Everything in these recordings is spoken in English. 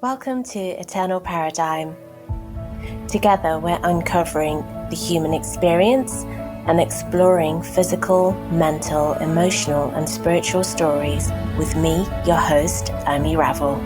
Welcome to Eternal Paradigm. Together we're uncovering the human experience and exploring physical, mental, emotional and spiritual stories with me, your host, Amy Ravel.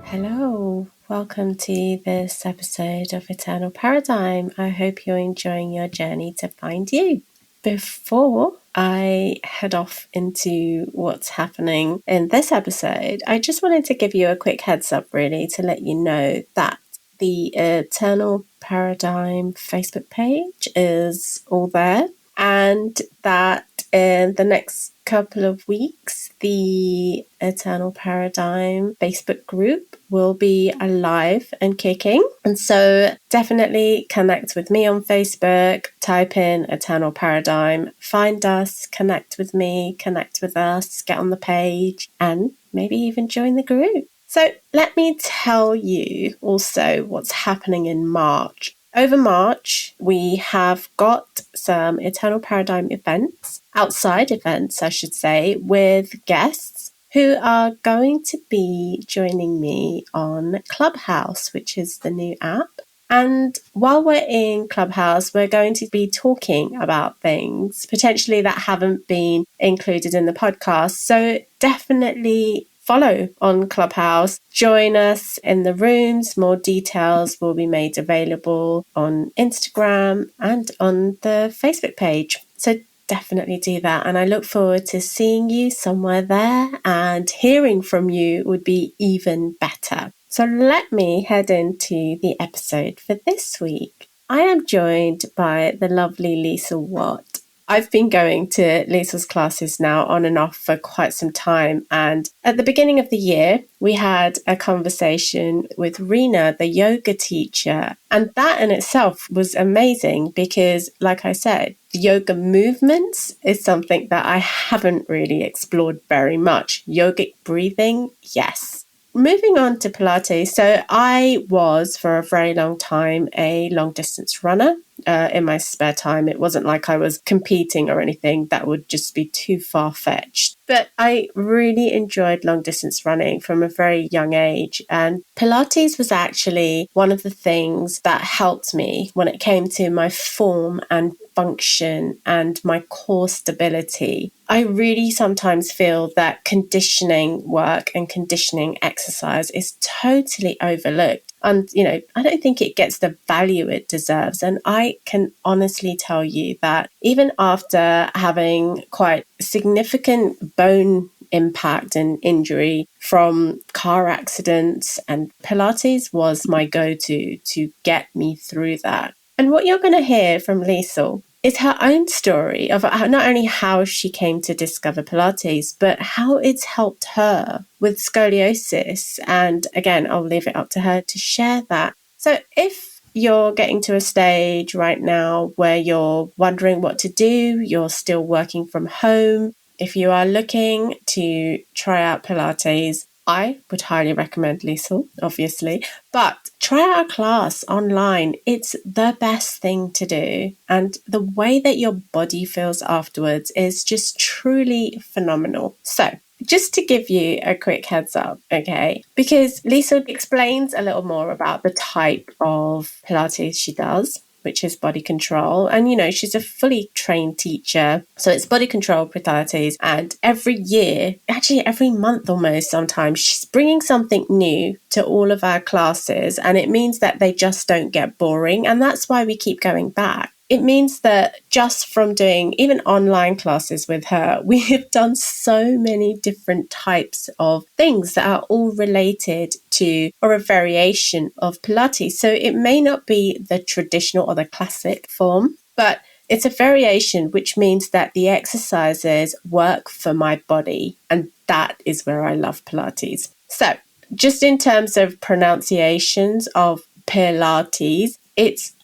Hello, welcome to this episode of Eternal Paradigm. I hope you're enjoying your journey to find you. Before I head off into what's happening in this episode, I just wanted to give you a quick heads up, really, to let you know that the Eternal Paradigm Facebook page is all there, and that in the next couple of weeks, the Eternal Paradigm Facebook group will be alive and kicking. And so definitely connect with me on Facebook, type in Eternal Paradigm, find us, connect with me, connect with us, get on the page, and maybe even join the group. So let me tell you also what's happening in March. Over March, we have got some Eternal Paradigm events, outside events, I should say, with guests who are going to be joining me on Clubhouse, which is the new app. And while we're in Clubhouse, we're going to be talking about things potentially that haven't been included in the podcast. So definitely follow on Clubhouse, join us in the rooms. More details will be made available on Instagram and on the Facebook page. So definitely do that. And I look forward to seeing you somewhere there, and hearing from you would be even better. So let me head into the episode for this week. I am joined by the lovely Liesl Watt. I've been going to Liesl's classes now on and off for quite some time. And at the beginning of the year, we had a conversation with Rena, the yoga teacher. And that in itself was amazing because, like I said, the yoga movements is something that I haven't really explored very much. Yogic breathing, yes. Moving on to Pilates. So I was for a very long time a long distance runner. In my spare time. It wasn't like I was competing or anything. That would just be too far-fetched. But I really enjoyed long distance running from a very young age. And Pilates was actually one of the things that helped me when it came to my form and function and my core stability. I really sometimes feel that conditioning work and conditioning exercise is totally overlooked. And, I don't think it gets the value it deserves. And I can honestly tell you that even after having quite significant bone impact and injury from car accidents, and Pilates was my go-to to get me through that. And what you're going to hear from Liesl is her own story of not only how she came to discover Pilates, but how it's helped her with scoliosis. And again, I'll leave it up to her to share that. So if you're getting to a stage right now where you're wondering what to do, you're still working from home, if you are looking to try out Pilates, I would highly recommend Liesl, obviously, but try out a class online. It's the best thing to do. And the way that your body feels afterwards is just truly phenomenal. So just to give you a quick heads up, okay, because Liesl explains a little more about the type of Pilates she does, which is body control. And, she's a fully trained teacher. So it's body control Pilates. And every year, actually every month almost sometimes, she's bringing something new to all of our classes. And it means that they just don't get boring. And that's why we keep going back. It means that just from doing even online classes with her, we have done so many different types of things that are all related to or a variation of Pilates. So it may not be the traditional or the classic form, but it's a variation, which means that the exercises work for my body. And that is where I love Pilates. So just in terms of pronunciations of Pilates,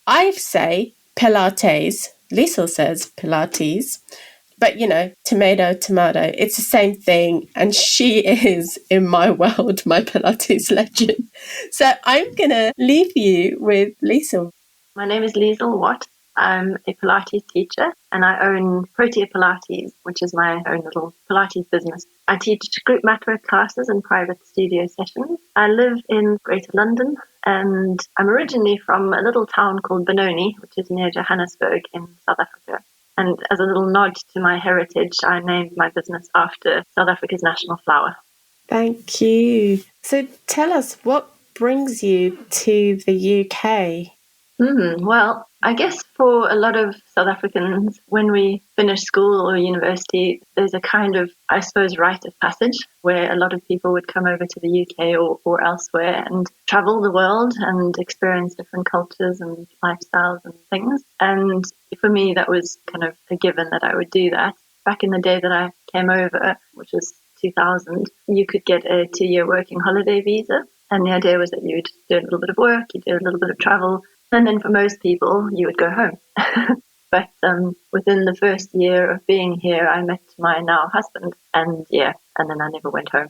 I say Pilates. Liesl says Pilates. But, tomato, it's the same thing. And she is, in my world, my Pilates legend. So I'm going to leave you with Liesl. My name is Liesl Watt. I'm a Pilates teacher and I own Protea Pilates, which is my own little Pilates business. I teach group matwork classes and private studio sessions. I live in Greater London and I'm originally from a little town called Benoni, which is near Johannesburg in South Africa. And as a little nod to my heritage, I named my business after South Africa's national flower. Thank you. So tell us, what brings you to the UK? Well, I guess for a lot of South Africans, when we finish school or university, there's a kind of, I suppose, rite of passage where a lot of people would come over to the UK or elsewhere and travel the world and experience different cultures and lifestyles and things. And for me, that was kind of a given that I would do that. Back in the day that I came over, which was 2000, you could get a 2-year working holiday visa. And the idea was that you'd do a little bit of work, you'd do a little bit of travel, and then for most people, you would go home. But within the first year of being here, I met my now husband, and then I never went home.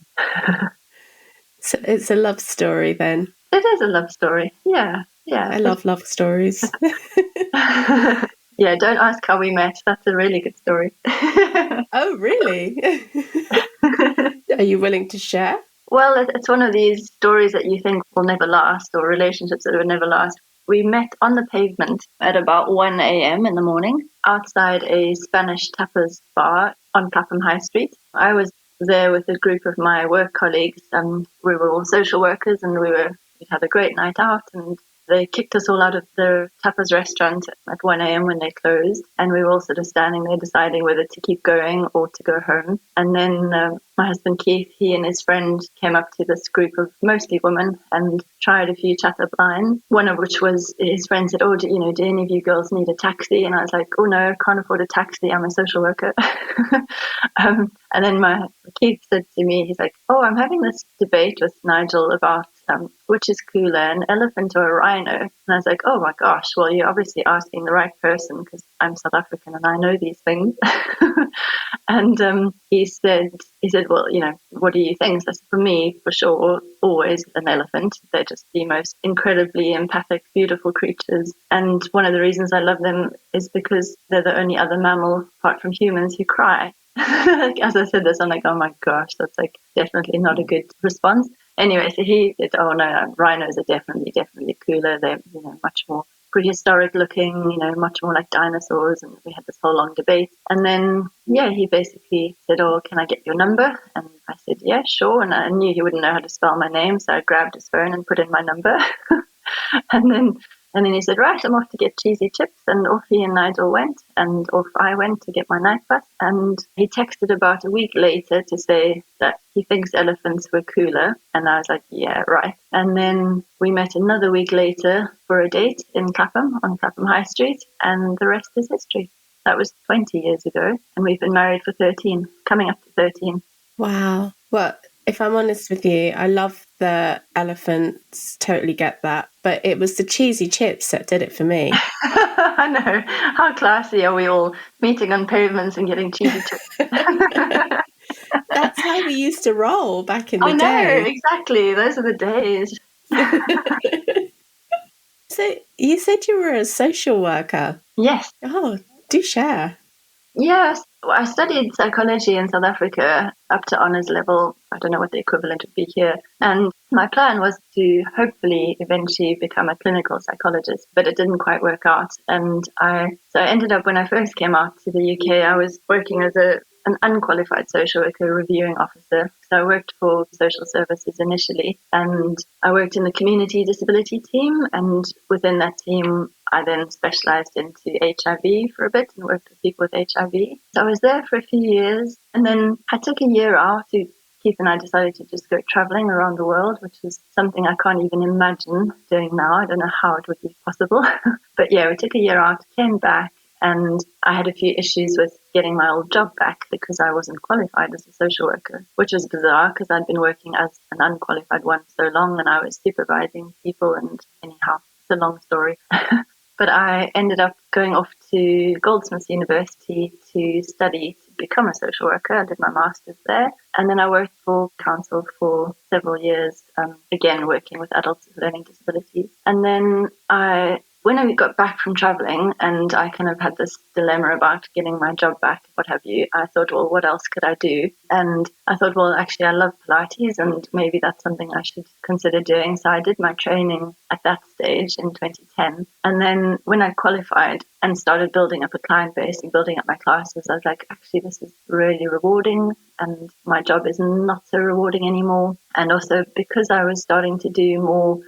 So it's a love story then. It is a love story. Yeah. I love love stories. Yeah, don't ask how we met. That's a really good story. Oh, really? Are you willing to share? Well, it's one of these stories that you think will never last, or relationships that will never last. We met on the pavement at about 1 a.m. in the morning outside a Spanish tapas bar on Clapham High Street. I was there with a group of my work colleagues, and we were all social workers, and we'd had a great night out, and they kicked us all out of the tapas restaurant at 1 a.m. when they closed, and we were all sort of standing there deciding whether to keep going or to go home. And then my husband Keith, he and his friend came up to this group of mostly women and tried a few chat-up lines, one of which was his friend said, do any of you girls need a taxi? And I was like, oh no, can't afford a taxi, I'm a social worker. And then Keith said to me, he's like, I'm having this debate with Nigel about which is cooler, an elephant or a rhino? And I was like, oh my gosh, well, you're obviously asking the right person because I'm South African and I know these things. And he said, well, what do you think? So for me, for sure, always an elephant. They're just the most incredibly empathic, beautiful creatures. And one of the reasons I love them is because they're the only other mammal, apart from humans, who cry. As I said this, I'm like, oh my gosh, that's like definitely not a good response. Anyway, so he said, oh no, rhinos are definitely cooler. They're, much more prehistoric looking, much more like dinosaurs. And we had this whole long debate. And then, he basically said, can I get your number? And I said, yeah, sure. And I knew he wouldn't know how to spell my name. So I grabbed his phone and put in my number. And then he said, right, I'm off to get cheesy chips. And off he and Nigel went. And off I went to get my night bus. And he texted about a week later to say that he thinks elephants were cooler. And I was like, yeah, right. And then we met another week later for a date in Clapham, on Clapham High Street. And the rest is history. That was 20 years ago. And we've been married for 13, coming up to 13. Wow. Well, if I'm honest with you, I love the elephants, totally get that. But it was the cheesy chips that did it for me. I know. How classy are we all, meeting on pavements and getting cheesy chips? That's how we used to roll back in the day. I know, exactly. Those are the days. So you said you were a social worker. Yes. Oh, do share. Yes. I studied psychology in South Africa up to honours level. I don't know what the equivalent would be here. And my plan was to hopefully eventually become a clinical psychologist, but it didn't quite work out. And I ended up, when I first came out to the UK, I was working as an unqualified social worker reviewing officer. So I worked for social services initially, and I worked in the community disability team. And within that team, I then specialised into HIV for a bit and worked with people with HIV. So I was there for a few years, and then I took a year out. Keith and I decided to just go travelling around the world, which is something I can't even imagine doing now. I don't know how it would be possible. But we took a year out, came back, and I had a few issues with getting my old job back because I wasn't qualified as a social worker, which was bizarre because I'd been working as an unqualified one so long and I was supervising people, and anyhow, it's a long story. But I ended up going off to Goldsmiths University to study to become a social worker. I did my master's there. And then I worked for council for several years, again, working with adults with learning disabilities. And then I when I got back from traveling and I kind of had this dilemma about getting my job back, what have you, I thought, well, what else could I do? And I thought, well, actually, I love Pilates and maybe that's something I should consider doing. So I did my training at that stage in 2010. And then when I qualified and started building up a client base and building up my classes, I was like, actually, this is really rewarding and my job is not so rewarding anymore. And also because I was starting to do more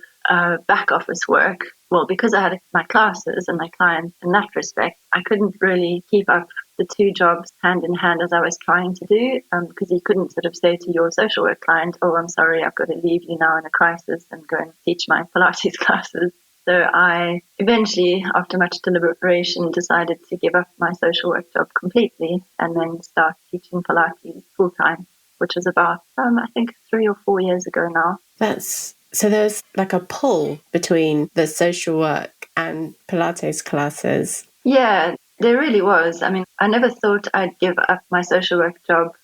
back office work, well, because I had my classes and my clients in that respect, I couldn't really keep up the two jobs hand in hand as I was trying to do, because you couldn't sort of say to your social work client, oh, I'm sorry, I've got to leave you now in a crisis and go and teach my Pilates classes. So I eventually, after much deliberation, decided to give up my social work job completely and then start teaching Pilates full time, which was about, I think, 3 or 4 years ago now. So there's like a pull between the social work and Pilates classes. Yeah, there really was. I mean, I never thought I'd give up my social work job,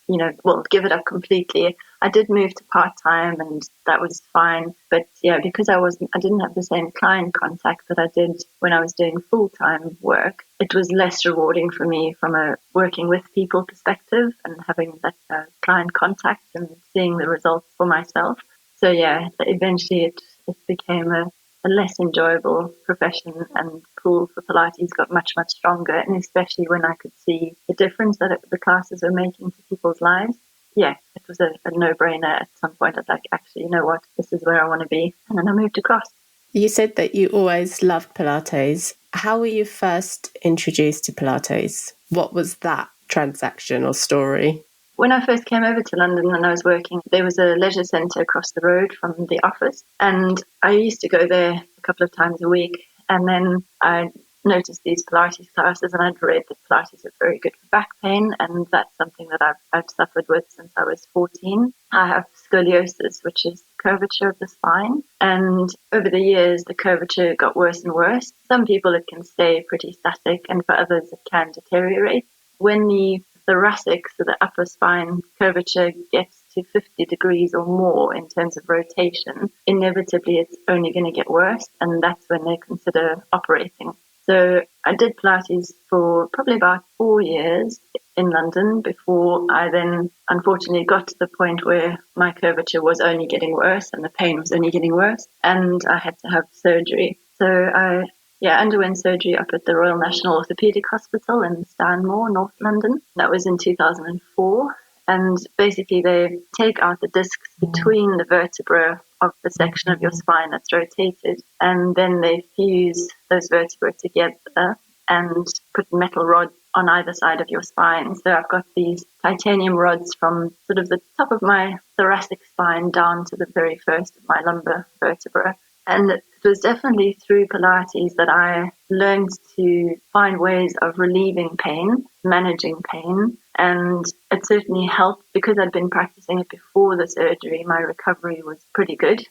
give it up completely. I did move to part-time and that was fine. But yeah, because I didn't have the same client contact that I did when I was doing full-time work, it was less rewarding for me from a working with people perspective and having that client contact and seeing the results for myself. So yeah, eventually it became a less enjoyable profession, and pull for Pilates got much, much stronger, and especially when I could see the difference that the classes were making to people's lives. Yeah, it was a no-brainer at some point. I was like, actually, you know what, this is where I want to be. And then I moved across. You said that you always loved Pilates. How were you first introduced to Pilates? What was that transaction or story? When I first came over to London and I was working, there was a leisure centre across the road from the office. And I used to go there a couple of times a week. And then I noticed these Pilates classes and I'd read that Pilates is very good for back pain. And that's something that I've suffered with since I was 14. I have scoliosis, which is curvature of the spine. And over the years, the curvature got worse and worse. Some people it can stay pretty static, and for others it can deteriorate. When the thoracic, so the upper spine curvature, gets to 50 degrees or more in terms of rotation, inevitably it's only going to get worse, and that's when they consider operating. So I did Pilates for probably about 4 years in London before I then unfortunately got to the point where my curvature was only getting worse and the pain was only getting worse, and I had to have surgery. So I underwent surgery up at the Royal National Orthopaedic Hospital in Stanmore, North London. That was in 2004. And basically they take out the discs between the vertebra of the section of your spine that's rotated, and then they fuse those vertebrae together and put metal rods on either side of your spine. So I've got these titanium rods from sort of the top of my thoracic spine down to the very first of my lumbar vertebra. And it was definitely through Pilates that I learned to find ways of relieving pain, managing pain. And it certainly helped because I'd been practicing it before the surgery. My recovery was pretty good,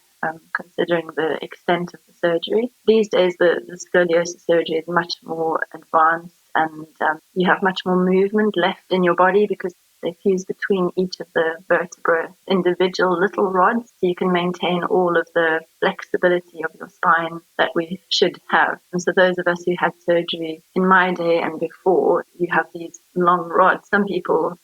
considering the extent of the surgery. These days, the scoliosis surgery is much more advanced, and you have much more movement left in your body because they fuse between each of the vertebrae, individual little rods, so you can maintain all of the flexibility of your spine that we should have. And so those of us who had surgery in my day and before, you have these long rods. Some people,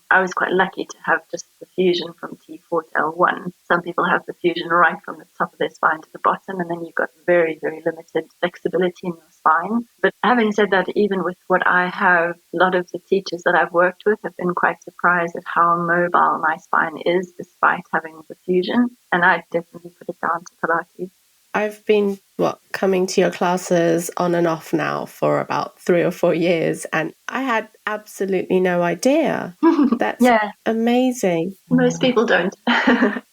I was quite lucky to have just the fusion from T4 to L1. Some people have the fusion right from the top of their spine to the bottom, and then you've got very, very limited flexibility in your spine. But having said that, even with what I have, a lot of the teachers that I've worked with have been quite surprised at how mobile my spine is despite having the fusion. And I definitely put it down to Pilates. I've been coming to your classes on and off now for about 3 or 4 years, and I had absolutely no idea. That's amazing. Most people don't.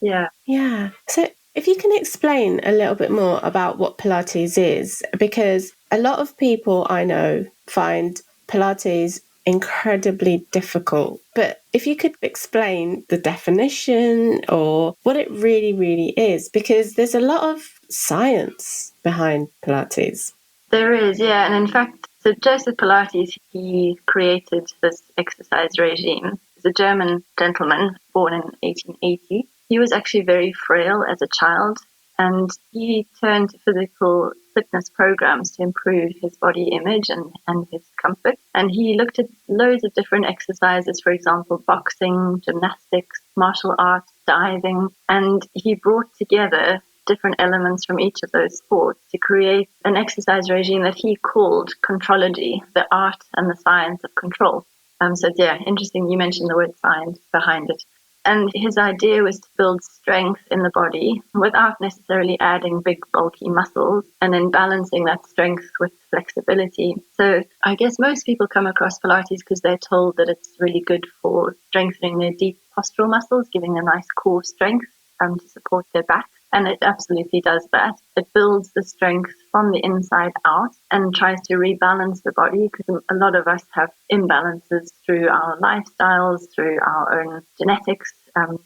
Yeah. So if you can explain a little bit more about what Pilates is, because a lot of people I know find Pilates incredibly difficult. But if you could explain the definition or what it really, really is, because there's a lot of science behind Pilates. There is, yeah. And in fact, so Joseph Pilates, he created this exercise regime. He's a German gentleman born in 1880. He was actually very frail as a child, and he turned to physical fitness programs to improve his body image and his comfort. And he looked at loads of different exercises, for example, boxing, gymnastics, martial arts, diving, and he brought together different elements from each of those sports to create an exercise regime that he called contrology, the art and the science of control. So yeah, interesting you mentioned the word science behind it. And his idea was to build strength in the body without necessarily adding big, bulky muscles, and then balancing that strength with flexibility. So I guess most people come across Pilates because they're told that it's really good for strengthening their deep postural muscles, giving a nice core strength to support their back. And it absolutely does that. It builds the strength from the inside out and tries to rebalance the body, because a lot of us have imbalances through our lifestyles, through our own genetics,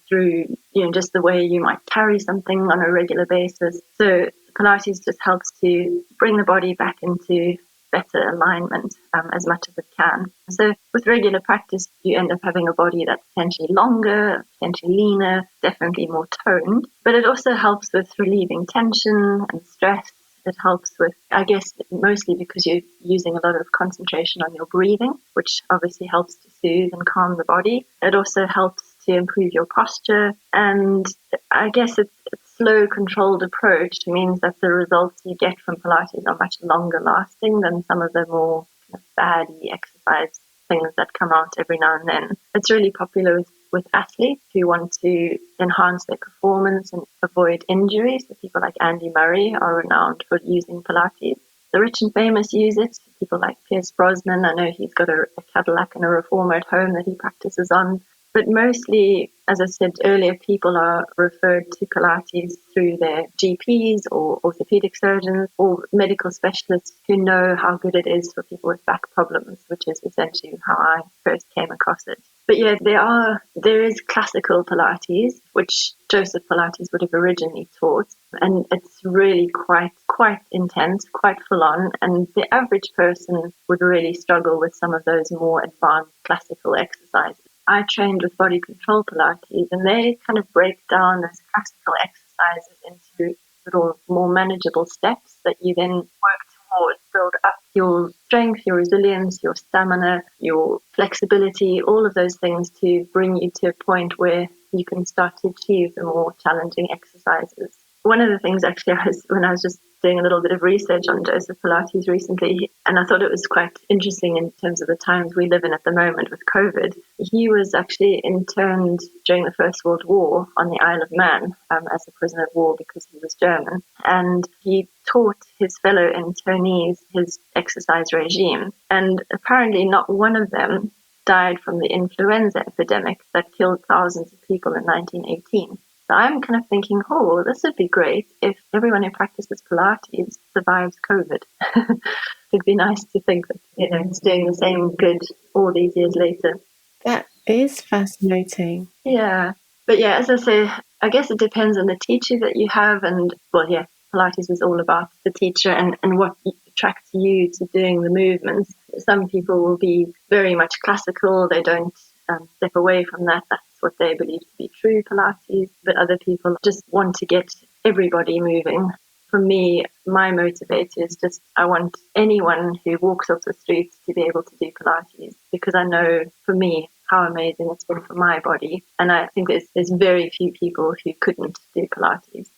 through just the way you might carry something on a regular basis. So Pilates just helps to bring the body back into better alignment as much as it can. So with regular practice, you end up having a body that's potentially longer, potentially leaner, definitely more toned. But it also helps with relieving tension and stress. It helps with, I guess, mostly because you're using a lot of concentration on your breathing, which obviously helps to soothe and calm the body. It also helps to improve your posture. And I guess it's a slow, controlled approach means that the results you get from Pilates are much longer lasting than some of the more kind of baddie exercise things that come out every now and then. It's really popular with athletes who want to enhance their performance and avoid injuries. So people like Andy Murray are renowned for using Pilates. The rich and famous use it. People like Pierce Brosnan, I know he's got a Cadillac and a Reformer at home that he practices on. But mostly, as I said earlier, people are referred to Pilates through their GPs or orthopedic surgeons or medical specialists who know how good it is for people with back problems, which is essentially how I first came across it. But yeah, there is classical Pilates, which Joseph Pilates would have originally taught. And it's really quite intense, quite full on. And the average person would really struggle with some of those more advanced classical exercises. I trained with body control Pilates, and they kind of break down those classical exercises into little more manageable steps that you then work towards, build up your strength, your resilience, your stamina, your flexibility, all of those things to bring you to a point where you can start to achieve the more challenging exercises. One of the things actually when I was just doing a little bit of research on Joseph Pilates recently, and I thought it was quite interesting in terms of the times we live in at the moment with COVID. He was actually interned during the First World War on the Isle of Man as a prisoner of war because he was German. And he taught his fellow internees his exercise regime. And apparently not one of them died from the influenza epidemic that killed thousands of people in 1918. So I'm kind of thinking, this would be great if everyone who practices Pilates survives COVID. It'd be nice to think that it's doing the same good all these years later. That is fascinating. Yeah. But yeah, as I say, I guess it depends on the teacher that you have. And Pilates is all about the teacher and what attracts you to doing the movements. Some people will be very much classical. They don't step away from that. That's what they believe to be true Pilates. But other people just want to get everybody moving. For me, my motivator is just I want anyone who walks off the streets to be able to do Pilates, because I know for me how amazing it's been for my body. And I think there's very few people who couldn't do Pilates.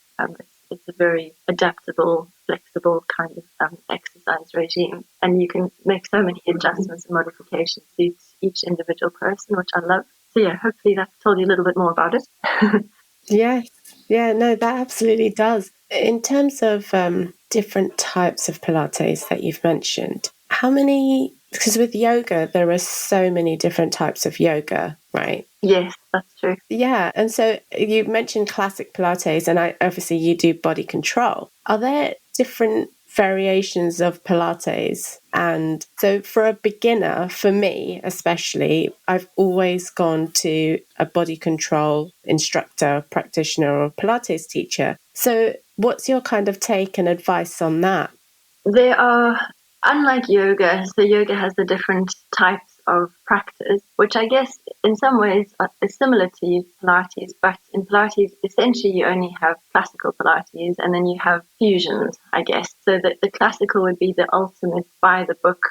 It's a very adaptable, flexible kind of exercise regime. And you can make so many adjustments and modifications to each individual person, which I love. So yeah, hopefully that's told you a little bit more about it. Yes. Yeah, no, that absolutely does. In terms of different types of Pilates that you've mentioned, how many, because with yoga, there are so many different types of yoga, right? Yes, that's true. Yeah. And so you mentioned classic Pilates, and obviously you do body control. Are there different variations of Pilates? And so for a beginner, for me especially, I've always gone to a body control instructor, practitioner, or Pilates teacher. So what's your kind of take and advice on that? There are, unlike yoga, so yoga has the different types of practice, which I guess in some ways is similar to Pilates, but in Pilates, essentially you only have classical Pilates and then you have fusions, I guess. So that the classical would be the ultimate by the book,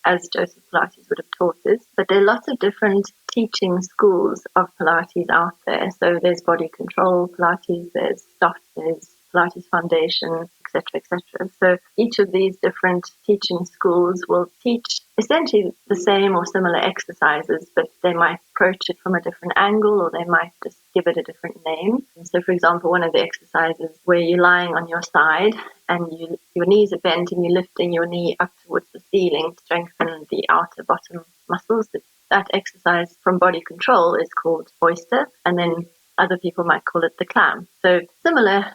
as Joseph Pilates would have taught us. But there are lots of different teaching schools of Pilates out there. So there's body control Pilates, there's soft, there's Pilates Foundation, etc., etc. So each of these different teaching schools will teach essentially the same or similar exercises, but they might approach it from a different angle, or they might just give it a different name. And so, for example, one of the exercises where you're lying on your side and your knees are bent and you're lifting your knee up towards the ceiling to strengthen the outer bottom muscles. That exercise from body control is called oyster, and then other people might call it the clam. So similar,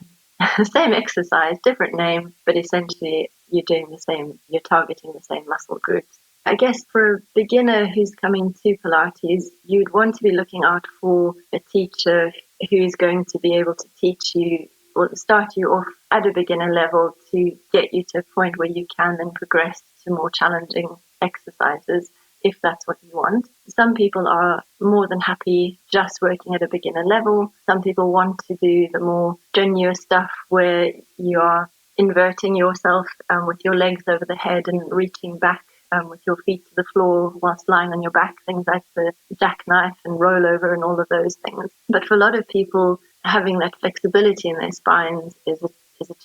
same exercise, different name, but essentially you're doing the same, you're targeting the same muscle groups. I guess for a beginner who's coming to Pilates, you'd want to be looking out for a teacher who is going to be able to teach you or start you off at a beginner level to get you to a point where you can then progress to more challenging exercises, if that's what you want. Some people are more than happy just working at a beginner level. Some people want to do the more strenuous stuff where you are inverting yourself with your legs over the head and reaching back with your feet to the floor whilst lying on your back, things like the jackknife and rollover and all of those things. But for a lot of people, having that flexibility in their spines is a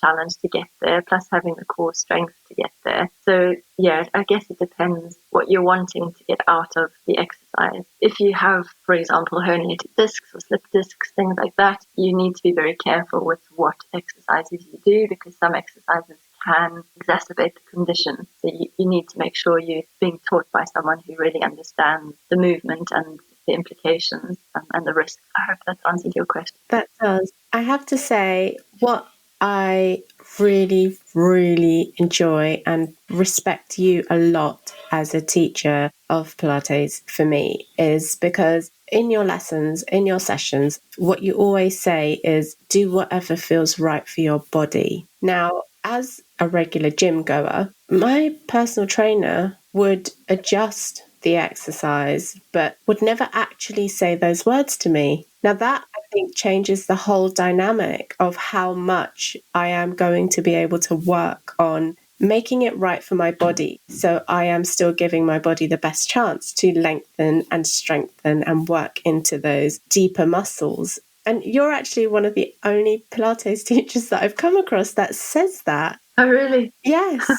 challenge to get there, plus having the core strength to get there. So yeah, I guess it depends what you're wanting to get out of the exercise. If you have, for example, herniated discs or slip discs, things like that, you need to be very careful with what exercises you do, because some exercises can exacerbate the condition. So you need to make sure you're being taught by someone who really understands the movement and the implications and the risks. I hope that answered your question. That does. I have to say, what I really, really enjoy and respect you a lot as a teacher of Pilates for me is because in your lessons, in your sessions, what you always say is do whatever feels right for your body. Now, as a regular gym goer, my personal trainer would adjust the exercise, but would never actually say those words to me. Now that I think changes the whole dynamic of how much I am going to be able to work on making it right for my body. So I am still giving my body the best chance to lengthen and strengthen and work into those deeper muscles. And you're actually one of the only Pilates teachers that I've come across that says that. Oh, really? Yes.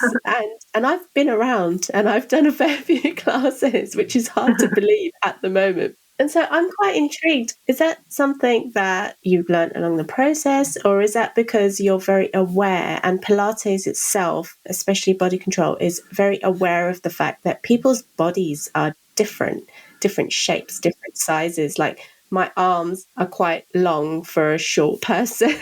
And I've been around and I've done a fair few classes, which is hard to believe at the moment. And so I'm quite intrigued. Is that something that you've learned along the process, or is that because you're very aware, and Pilates itself, especially body control, is very aware of the fact that people's bodies are different shapes, different sizes. Like my arms are quite long for a short person.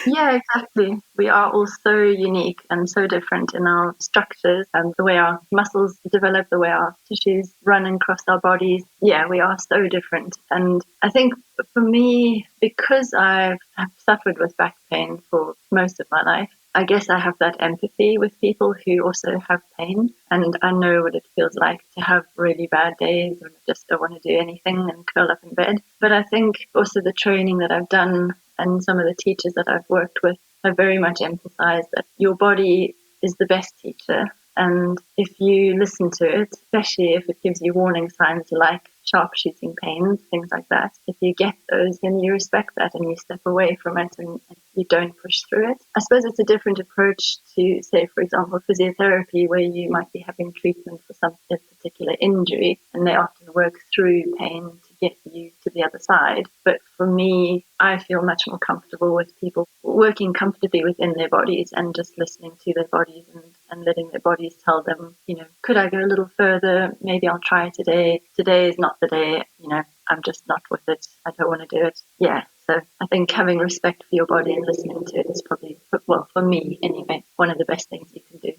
Yeah, exactly. We are all so unique and so different in our structures and the way our muscles develop, the way our tissues run across our bodies. Yeah, we are so different. And I think for me, because I've suffered with back pain for most of my life, I guess I have that empathy with people who also have pain. And I know what it feels like to have really bad days and just don't want to do anything and curl up in bed. But I think also the training that I've done and some of the teachers that I've worked with have very much emphasized that your body is the best teacher. And if you listen to it, especially if it gives you warning signs like sharp shooting pains, things like that, if you get those, then you respect that and you step away from it and you don't push through it. I suppose it's a different approach to, say, for example, physiotherapy, where you might be having treatment for some particular injury and they often work through pain to get you to the other side. But for me, I feel much more comfortable with people working comfortably within their bodies and just listening to their bodies and letting their bodies tell them, could I go a little further? Maybe I'll try today. Today is not the day, I'm just not with it. I don't want to do it. Yeah. So I think having respect for your body and listening to it is probably, well, for me anyway, one of the best things you can do.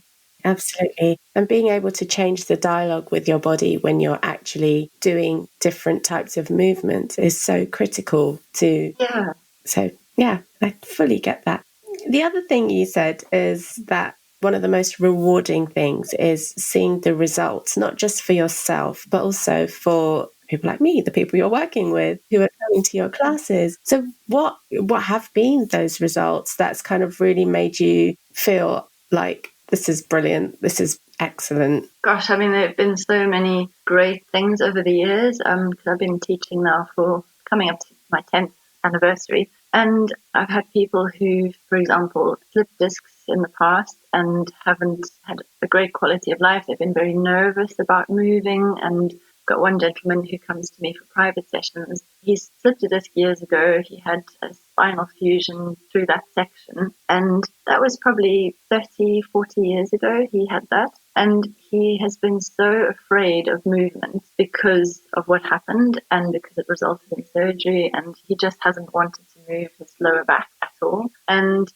Absolutely. And being able to change the dialogue with your body when you're actually doing different types of movement is so critical to. Yeah. So, yeah, I fully get that. The other thing you said is that one of the most rewarding things is seeing the results, not just for yourself, but also for people like me, the people you're working with who are coming to your classes. So what have been those results that's kind of really made you feel like this is brilliant, this is excellent? Gosh, I mean, there have been so many great things over the years. Because I've been teaching now for coming up to my 10th anniversary. And I've had people who, for example, slipped discs in the past and haven't had a great quality of life. They've been very nervous about moving. And got one gentleman who comes to me for private sessions. He slipped a disc years ago. He had a spinal fusion through that section. And that was probably 30, 40 years ago he had that. And he has been so afraid of movement because of what happened and because it resulted in surgery. And he just hasn't wanted to move his lower back at all. And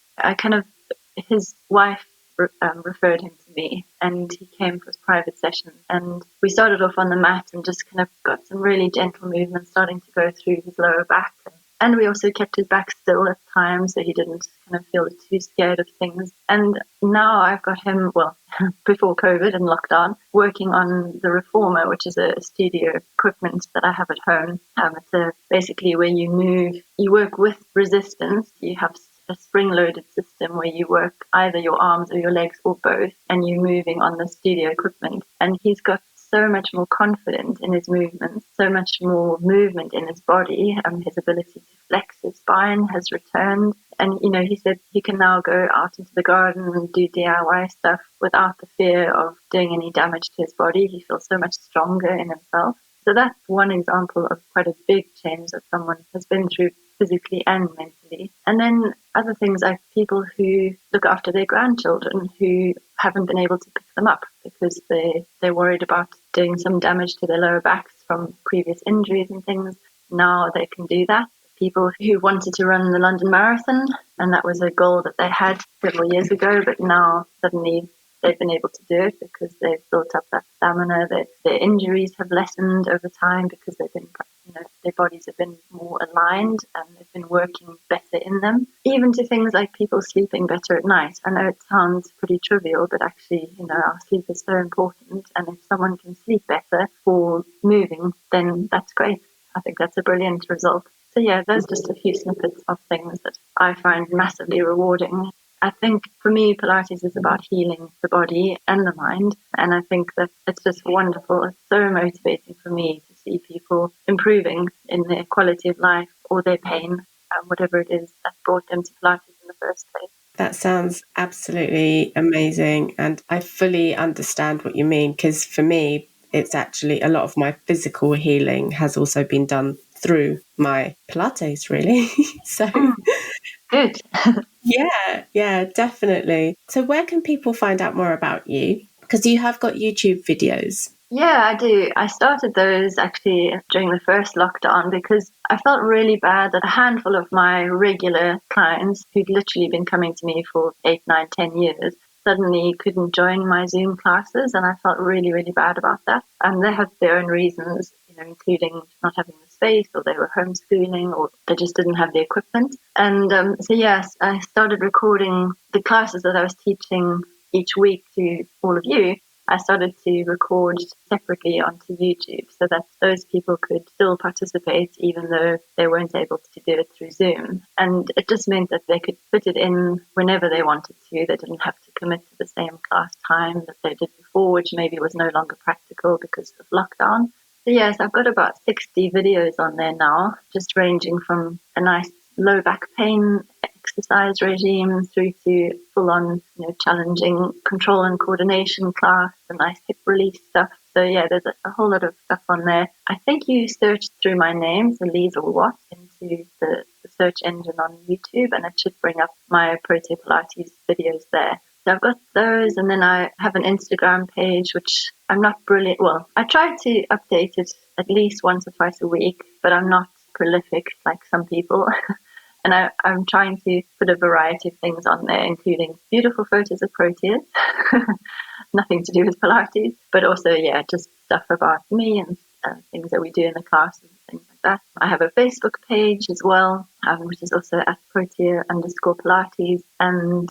his wife referred him to me, and he came for his private session. And we started off on the mat and just kind of got some really gentle movements starting to go through his lower back. And we also kept his back still at times so he didn't kind of feel too scared of things. And now I've got him, well, before COVID and lockdown, working on the reformer, which is a studio equipment that I have at home. It's basically where you move, you work with resistance. You have a spring-loaded system where you work either your arms or your legs or both, and you're moving on the studio equipment. And he's got so much more confidence in his movements, so much more movement in his body. His ability to flex his spine has returned. And, he said he can now go out into the garden and do DIY stuff without the fear of doing any damage to his body. He feels so much stronger in himself. So that's one example of quite a big change that someone has been through physically and mentally. And then other things like people who look after their grandchildren who haven't been able to pick them up because they're worried about doing some damage to their lower backs from previous injuries and things. Now they can do that. People who wanted to run the London Marathon, and that was a goal that they had several years ago, but now suddenly they've been able to do it because they've built up that stamina. Their injuries have lessened over time because they've been, their bodies have been more aligned and they've been working better in them. Even to things like people sleeping better at night. I know it sounds pretty trivial, but actually, our sleep is so important. And if someone can sleep better for moving, then that's great. I think that's a brilliant result. So yeah, there's just a few snippets of things that I find massively rewarding. I think for me, Pilates is about healing the body and the mind. And I think that it's just wonderful. It's so motivating for me to see people improving in their quality of life or their pain, whatever it is that brought them to Pilates in the first place. That sounds absolutely amazing. And I fully understand what you mean, because for me, it's actually a lot of my physical healing has also been done through my Pilates, really. So Good. yeah, definitely. So where can people find out more about you? Because you have got YouTube videos. Yeah, I do. I started those actually during the first lockdown because I felt really bad that a handful of my regular clients who'd literally been coming to me for 8, 9, 10 years suddenly couldn't join my Zoom classes, and I felt really, really bad about that. And they had their own reasons, including not having the space, or they were homeschooling, or they just didn't have the equipment. And so yes, I started recording the classes that I was teaching each week to all of you. I started to record separately onto YouTube so that those people could still participate even though they weren't able to do it through Zoom. And it just meant that they could fit it in whenever they wanted to. They didn't have to commit to the same class time that they did before, which maybe was no longer practical because of lockdown. So yes, I've got about 60 videos on there now, just ranging from a nice low back pain exercise regime through to full-on, challenging control and coordination class, the nice hip release stuff. So yeah, there's a whole lot of stuff on there. I think you searched through my name, so Liesl Watt, into the search engine on YouTube, and it should bring up my Pro Pilates videos there. So I've got those, and then I have an Instagram page, which I'm not brilliant. Well, I try to update it at least once or twice a week, but I'm not prolific like some people. And I'm trying to put a variety of things on there, including beautiful photos of proteas, nothing to do with Pilates, but also, just stuff about me and things that we do in the class and things like that. I have a Facebook page as well, which is also at protea_Pilates. And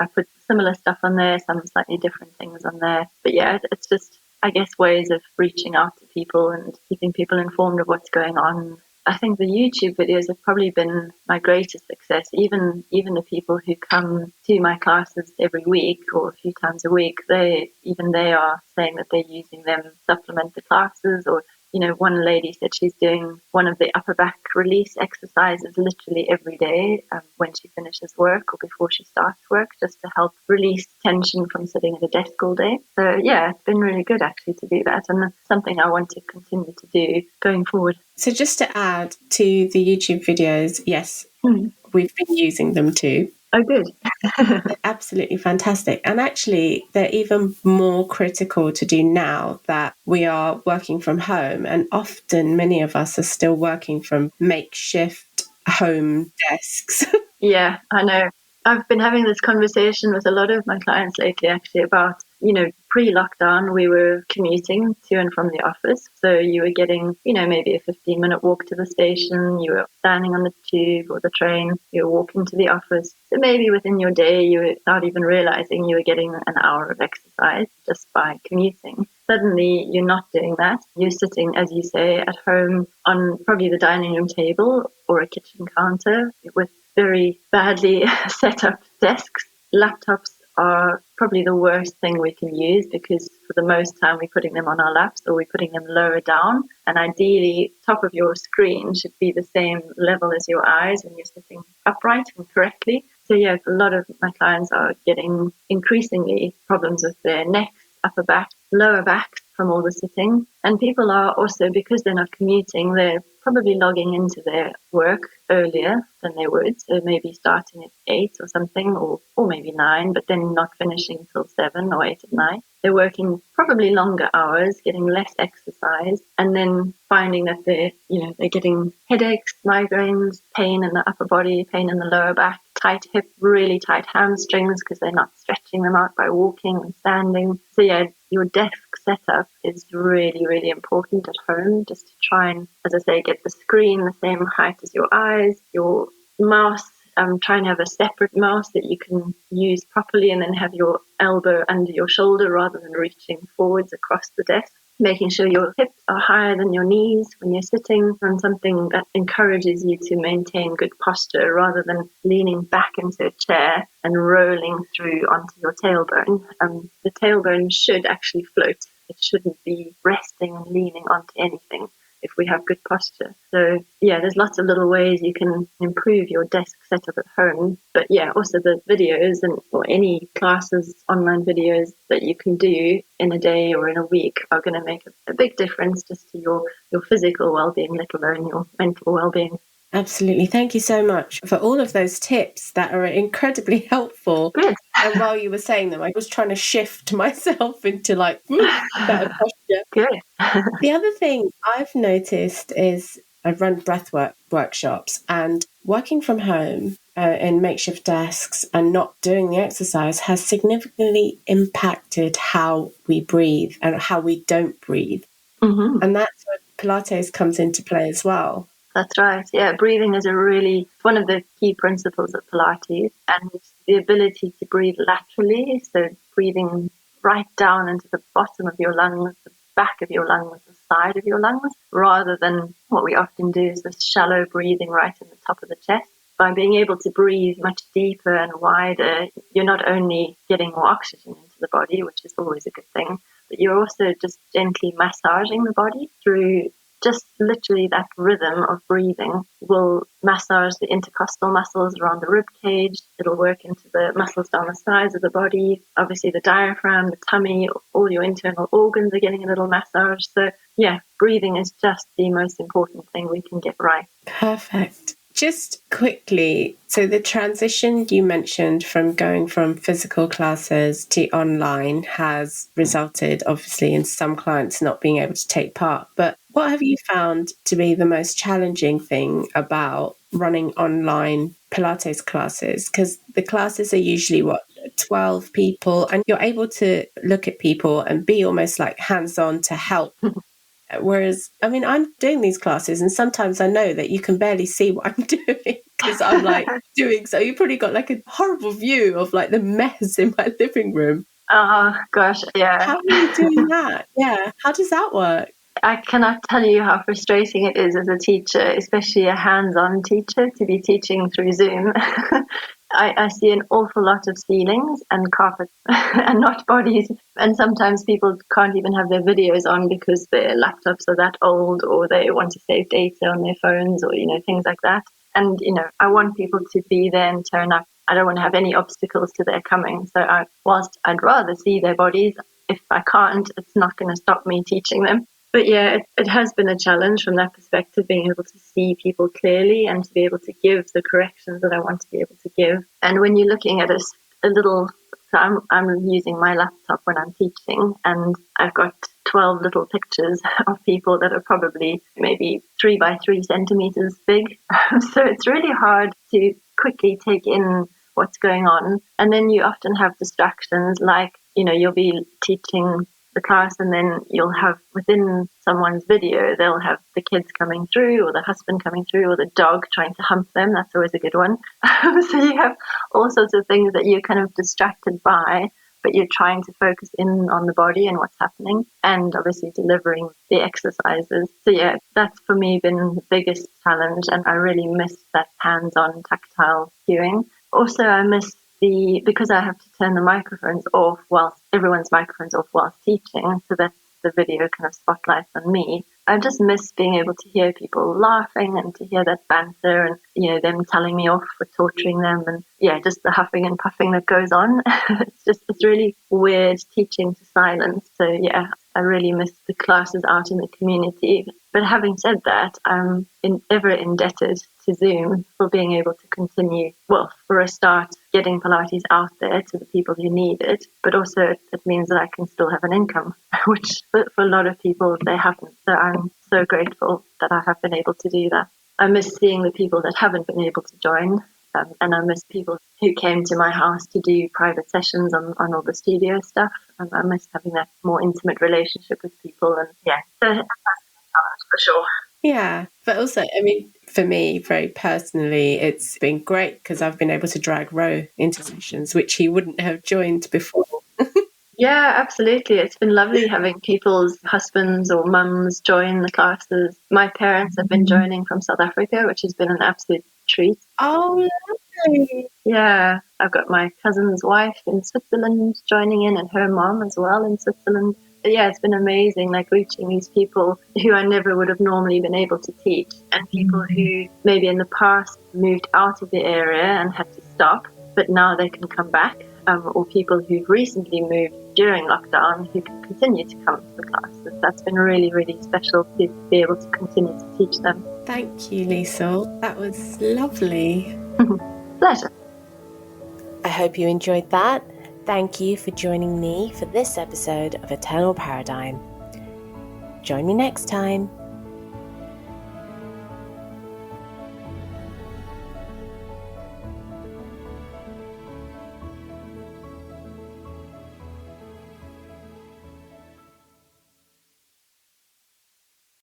I put similar stuff on there, some slightly different things on there. But yeah, it's just, I guess, ways of reaching out to people and keeping people informed of what's going on. I think the YouTube videos have probably been my greatest success. Even the people who come to my classes every week or a few times a week, they are saying that they're using them to supplement the classes. Or, one lady said she's doing one of the upper back release exercises literally every day when she finishes work or before she starts work, just to help release tension from sitting at a desk all day. So yeah, it's been really good actually to do that, and that's something I want to continue to do going forward. So just to add to the YouTube videos, yes, we've been using them too. Oh, good. They're absolutely fantastic. And actually, they're even more critical to do now that we are working from home. And often many of us are still working from makeshift home desks. Yeah, I know. I've been having this conversation with a lot of my clients lately, actually, about, pre-lockdown, we were commuting to and from the office. So you were getting, maybe a 15-minute walk to the station. You were standing on the tube or the train. You were walking to the office. So maybe within your day, you were not even realizing you were getting an hour of exercise just by commuting. Suddenly, you're not doing that. You're sitting, as you say, at home on probably the dining room table or a kitchen counter with very badly set up desks. Laptops are probably the worst thing we can use because for the most time we're putting them on our laps or we're putting them lower down, and ideally top of your screen should be the same level as your eyes when you're sitting upright and correctly. So yeah, a lot of my clients are getting increasingly problems with their necks, upper back, lower back from all the sitting. And people are also, because they're not commuting, they're probably logging into their work earlier than they would. So maybe starting at 8 or something, or maybe 9, but then not finishing till 7 or 8 at night. They're working probably longer hours, getting less exercise, and then finding that they're getting headaches, migraines, pain in the upper body, pain in the lower back, tight hip, really tight hamstrings because they're not stretching them out by walking and standing. So yeah, your desk setup is really, really important at home, just to try and, as I say, get the screen the same height as your eyes, your mouse. Try and have a separate mouse that you can use properly, and then have your elbow under your shoulder rather than reaching forwards across the desk. Making sure your hips are higher than your knees when you're sitting on something that encourages you to maintain good posture rather than leaning back into a chair and rolling through onto your tailbone. The tailbone should actually float. It shouldn't be resting and leaning onto anything if we have good posture. So yeah, there's lots of little ways you can improve your desk setup at home. But yeah, also the videos or any classes, online videos that you can do in a day or in a week are going to make a big difference just to your physical well-being, let alone your mental well-being. Absolutely. Thank you so much for all of those tips that are incredibly helpful. Good. And while you were saying them, I was trying to shift myself into better posture. Good. The other thing I've noticed is I run breathwork workshops, and working from home in makeshift desks and not doing the exercise has significantly impacted how we breathe and how we don't breathe. Mm-hmm. And that's where Pilates comes into play as well. That's right. Yeah, breathing is one of the key principles of Pilates, and the ability to breathe laterally, so breathing right down into the bottom of your lungs, the back of your lungs, the side of your lungs, rather than what we often do is this shallow breathing right in the top of the chest. By being able to breathe much deeper and wider, you're not only getting more oxygen into the body, which is always a good thing, but you're also just gently massaging the body through just literally that rhythm of breathing will massage the intercostal muscles around the rib cage. It'll work into the muscles down the sides of the body. Obviously the diaphragm, the tummy, all your internal organs are getting a little massage. So yeah, breathing is just the most important thing we can get right. Perfect. Just quickly, so the transition you mentioned from going from physical classes to online has resulted, obviously, in some clients not being able to take part. But what have you found to be the most challenging thing about running online Pilates classes? Because the classes are usually 12 people, and you're able to look at people and be almost like hands-on to help. Whereas, I'm doing these classes and sometimes I know that you can barely see what I'm doing. because I'm like doing so. You probably got like a horrible view of like the mess in my living room. Oh, gosh, yeah. How are you doing that? Yeah. How does that work? I cannot tell you how frustrating it is as a teacher, especially a hands-on teacher, to be teaching through Zoom. I see an awful lot of ceilings and carpets and not bodies. And sometimes people can't even have their videos on because their laptops are that old, or they want to save data on their phones, or, things like that. And, I want people to be there and turn up. I don't want to have any obstacles to their coming. So whilst I'd rather see their bodies, if I can't, it's not going to stop me teaching them. But yeah, it has been a challenge from that perspective, being able to see people clearly and to be able to give the corrections that I want to be able to give. And when you're looking at a little, so I'm using my laptop when I'm teaching, and I've got 12 little pictures of people that are probably maybe 3 by 3 centimeters big. So it's really hard to quickly take in what's going on. And then you often have distractions, like, you'll be teaching the class, and then you'll have within someone's video, they'll have the kids coming through, or the husband coming through, or the dog trying to hump them. That's always a good one. So you have all sorts of things that you're kind of distracted by, but you're trying to focus in on the body and what's happening, and obviously delivering the exercises. So yeah, that's for me been the biggest challenge, and I really miss that hands-on tactile cueing. Also, I miss because I have to turn the microphones off everyone's microphones off whilst teaching, so that the video kind of spotlights on me. I just miss being able to hear people laughing and to hear that banter, and them telling me off for torturing them, and just the huffing and puffing that goes on. It's really weird teaching to silence. So yeah, I really miss the classes out in the community. But having said that, I'm ever indebted to Zoom for being able to continue, for a start, getting Pilates out there to the people who need it, but also it means that I can still have an income, which for a lot of people, they haven't. So I'm so grateful that I have been able to do that. I miss seeing the people that haven't been able to join, and I miss people who came to my house to do private sessions on all the studio stuff. And I miss having that more intimate relationship with people, and so that's for sure. Yeah, but also, I mean, for me, very personally, it's been great because I've been able to drag Ro into sessions, which he wouldn't have joined before. Yeah, absolutely. It's been lovely having people's husbands or mums join the classes. My parents have been joining from South Africa, which has been an absolute treat. Oh, lovely. Yeah, I've got my cousin's wife in Switzerland joining in, and her mom as well in Switzerland. Yeah, it's been amazing, like reaching these people who I never would have normally been able to teach, and people who maybe in the past moved out of the area and had to stop, but now they can come back, or people who've recently moved during lockdown who can continue to come to the classes. That's been really, really special to be able to continue to teach them. Thank you, Liesl. That was lovely. Pleasure. I hope you enjoyed that. Thank you for joining me for this episode of Eternal Paradigm. Join me next time.